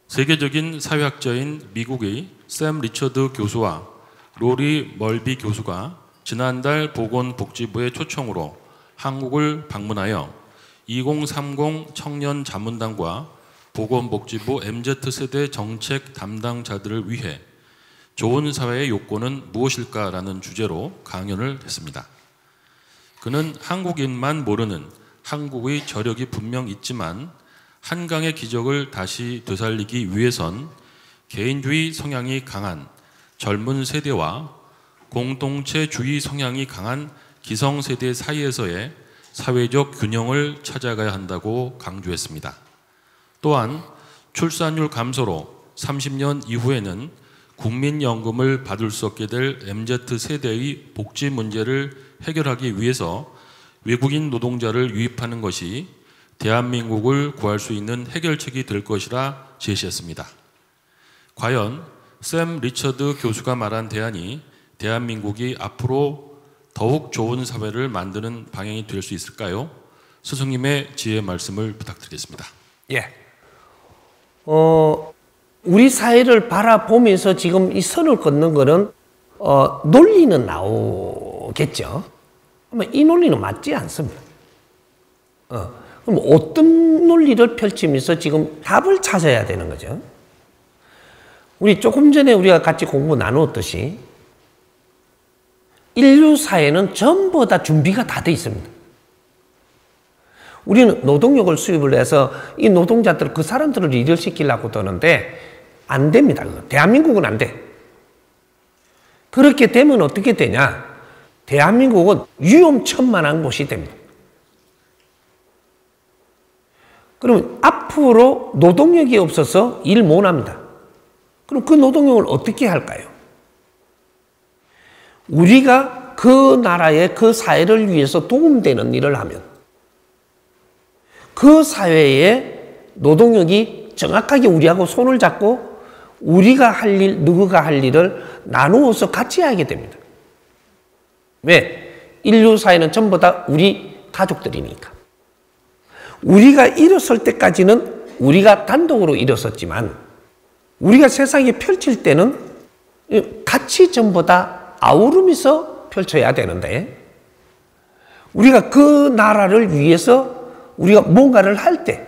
세계적인 사회학자인 미국의 샘 리처드 교수와 로리 멀비 교수가 지난달 보건복지부의 초청으로 한국을 방문하여 2030 청년 자문단과 보건복지부 MZ세대 정책 담당자들을 위해 좋은 사회의 요건은 무엇일까라는 주제로 강연을 했습니다. 그는 한국인만 모르는 한국의 저력이 분명 있지만 한강의 기적을 다시 되살리기 위해선 개인주의 성향이 강한 젊은 세대와 공동체주의 성향이 강한 기성세대 사이에서의 사회적 균형을 찾아가야 한다고 강조했습니다. 또한 출산율 감소로 30년 이후에는 국민연금을 받을 수 없게 될 MZ세대의 복지 문제를 해결하기 위해서 외국인 노동자를 유입하는 것이 대한민국을 구할 수 있는 해결책이 될 것이라 제시했습니다. 과연 샘 리처드 교수가 말한 대안이 대한민국이 앞으로 더욱 좋은 사회를 만드는 방향이 될 수 있을까요? 스승님의 지혜 말씀을 부탁드리겠습니다. 예. 우리 사회를 바라보면서 지금 이 선을 긋는 거는 논리는 나오겠죠. 이 논리는 맞지 않습니다. 그럼 어떤 논리를 펼치면서 지금 답을 찾아야 되는 거죠. 우리 조금 전에 우리가 같이 공부 나누었듯이 인류 사회는 전부 다 준비가 다 돼 있습니다. 우리는 노동력을 수입을 해서 이 노동자들, 그 사람들을 일을 시키려고 드는데 안 됩니다. 대한민국은 안 돼. 그렇게 되면 어떻게 되냐? 대한민국은 위험천만한 곳이 됩니다. 그러면 앞으로 노동력이 없어서 일 못 합니다. 그럼 그 노동력을 어떻게 할까요? 우리가 그 나라의 그 사회를 위해서 도움되는 일을 하면 그 사회의 노동력이 정확하게 우리하고 손을 잡고 우리가 할 일, 누구가 할 일을 나누어서 같이 하게 됩니다. 왜? 인류 사회는 전부 다 우리 가족들이니까. 우리가 일어설 때까지는 우리가 단독으로 일어섰지만 우리가 세상에 펼칠 때는 같이 전부 다 아우르면서 펼쳐야 되는데 우리가 그 나라를 위해서 우리가 뭔가를 할 때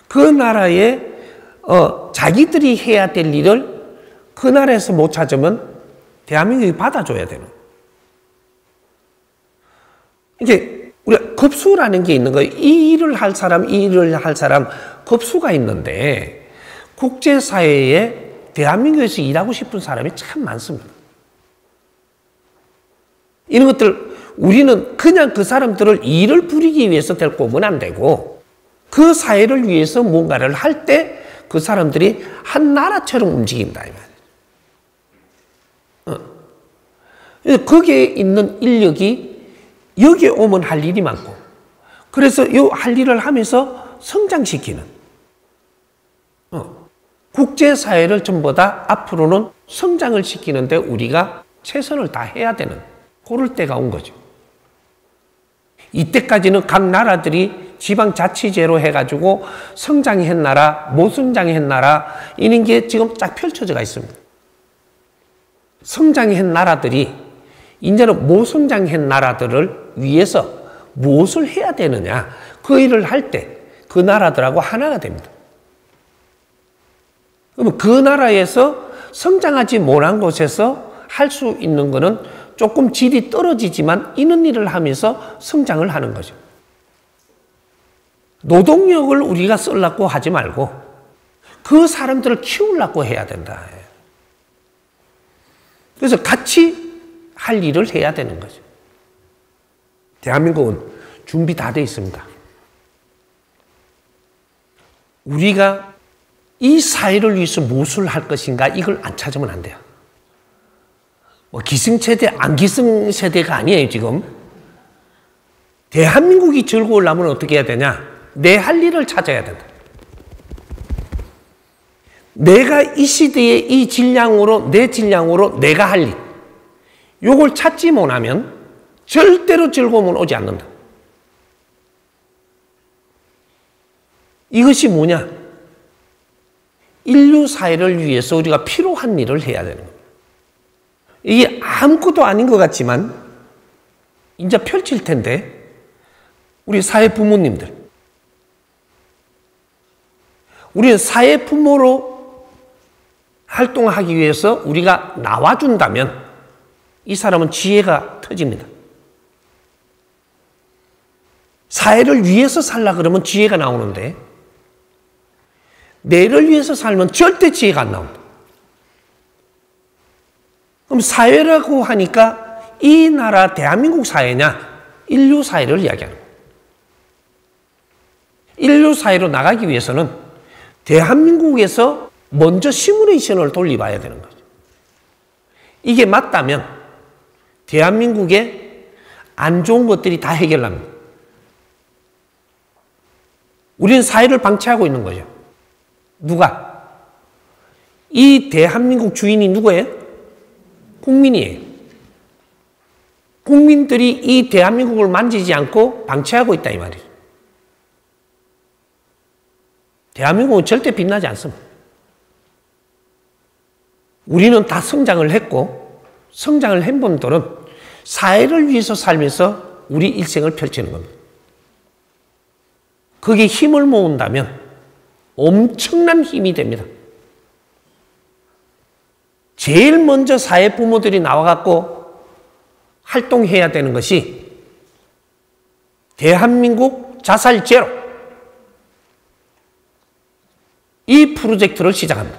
그 나라에 자기들이 해야 될 일을 그 나라에서 못 찾으면 대한민국이 받아줘야 되는. 이게 우리가 급수라는 게 있는 거예요. 이 일을 할 사람, 이 일을 할 사람 급수가 있는데 국제사회에 대한민국에서 일하고 싶은 사람이 참 많습니다. 이런 것들 우리는 그냥 그 사람들을 일을 부리기 위해서 데리고 오면 안 되고 그 사회를 위해서 뭔가를 할 때 그 사람들이 한 나라처럼 움직인다. 거기에 있는 인력이 여기에 오면 할 일이 많고 그래서 이 할 일을 하면서 성장시키는 국제사회를 전부 다 앞으로는 성장을 시키는데 우리가 최선을 다해야 되는 그럴 때가 온 거죠. 이때까지는 각 나라들이 지방자치제로 해가지고 성장한 나라, 못 성장한 나라 이런 게 지금 쫙 펼쳐져 있습니다. 성장한 나라들이 이제는 못 성장한 나라들을 위해서 무엇을 해야 되느냐 그 일을 할 때 그 나라들하고 하나가 됩니다. 그러면 그 나라에서 성장하지 못한 곳에서 할 수 있는 것은 조금 질이 떨어지지만 이런 일을 하면서 성장을 하는 거죠. 노동력을 우리가 쓰려고 하지 말고 그 사람들을 키우려고 해야 된다. 그래서 같이 할 일을 해야 되는 거죠. 대한민국은 준비 다 돼 있습니다. 우리가 이 사회를 위해서 무엇을 할 것인가 이걸 안 찾으면 안 돼요. 기성세대, 안기성세대가 아니에요, 지금. 대한민국이 즐거우려면 어떻게 해야 되냐? 내 할 일을 찾아야 된다. 내가 이 시대에 이 질량으로, 내 질량으로 내가 할 일. 요걸 찾지 못하면 절대로 즐거움은 오지 않는다. 이것이 뭐냐? 인류 사회를 위해서 우리가 필요한 일을 해야 되는 겁니다. 이게 아무것도 아닌 것 같지만 이제 펼칠 텐데 우리 사회 부모님들, 우리는 사회 부모로 활동하기 위해서 우리가 나와준다면 이 사람은 지혜가 터집니다. 사회를 위해서 살라 그러면 지혜가 나오는데 내를 위해서 살면 절대 지혜가 안 나옵니다. 그럼 사회라고 하니까 이 나라 대한민국 사회냐 인류 사회를 이야기하는 거예요. 인류 사회로 나가기 위해서는 대한민국에서 먼저 시뮬레이션을 돌려봐야 되는 거죠. 이게 맞다면 대한민국의 안 좋은 것들이 다 해결납니다. 우리는 사회를 방치하고 있는 거죠. 누가? 이 대한민국 주인이 누구예요? 국민이에요. 국민들이 이 대한민국을 만지지 않고 방치하고 있다 이 말이에요. 대한민국은 절대 빛나지 않습니다. 우리는 다 성장을 했고 성장을 한 분들은 사회를 위해서 살면서 우리 일생을 펼치는 겁니다. 거기에 힘을 모은다면 엄청난 힘이 됩니다. 제일 먼저 사회 부모들이 나와갖고 활동해야 되는 것이 대한민국 자살 제로 이 프로젝트를 시작합니다.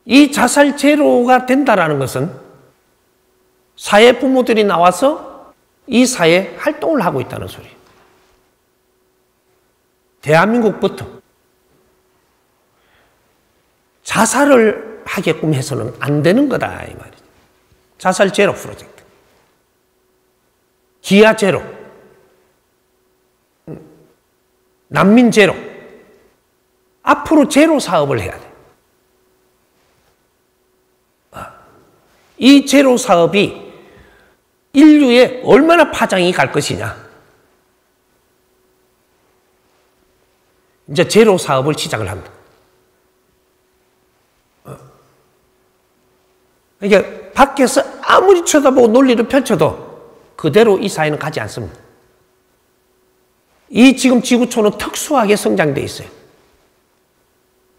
이 자살 제로가 된다라는 것은 사회 부모들이 나와서 이 사회에 활동을 하고 있다는 소리예요. 대한민국부터 자살을 하게끔 해서는 안 되는 거다 이 말이죠. 자살 제로 프로젝트, 기아 제로, 난민 제로, 앞으로 제로 사업을 해야 돼. 이 제로 사업이 인류에 얼마나 파장이 갈 것이냐. 이제 제로 사업을 시작을 합니다. 그러니까 밖에서 아무리 쳐다보고 논리를 펼쳐도 그대로 이 사회는 가지 않습니다. 이 지금 지구촌은 특수하게 성장되어 있어요.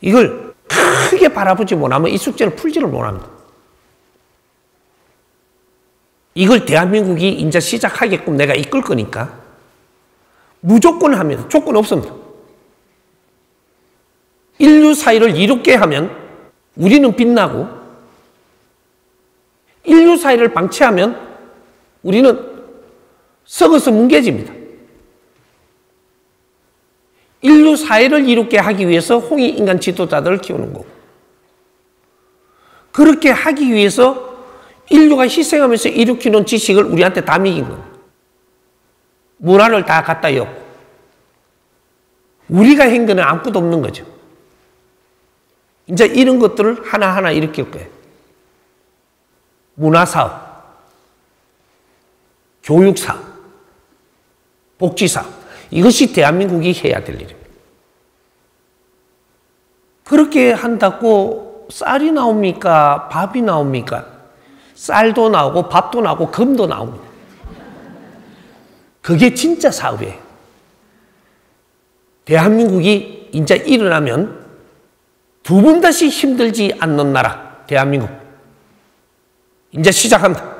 이걸 크게 바라보지 못하면 이 숙제를 풀지를 못합니다. 이걸 대한민국이 이제 시작하게끔 내가 이끌 거니까 무조건 합니다. 조건 없습니다. 인류 사회를 이롭게 하면 우리는 빛나고 인류 사회를 방치하면 우리는 썩어서 뭉개집니다. 인류 사회를 이롭게 하기 위해서 홍익인간 지도자들을 키우는 거고 그렇게 하기 위해서 인류가 희생하면서 일으키는 지식을 우리한테 다 먹인 겁니다. 문화를 다 갖다 엮고 우리가 한 거는 아무것도 없는 거죠. 이제 이런 것들을 하나하나 일으킬 거예요. 문화사업, 교육사업, 복지사업 이것이 대한민국이 해야 될 일입니다. 그렇게 한다고 쌀이 나옵니까? 밥이 나옵니까? 쌀도 나오고 밥도 나오고 금도 나옵니다. 그게 진짜 사업이에요. 대한민국이 이제 일어나면 두 번 다시 힘들지 않는 나라 대한민국 이제 시작합니다.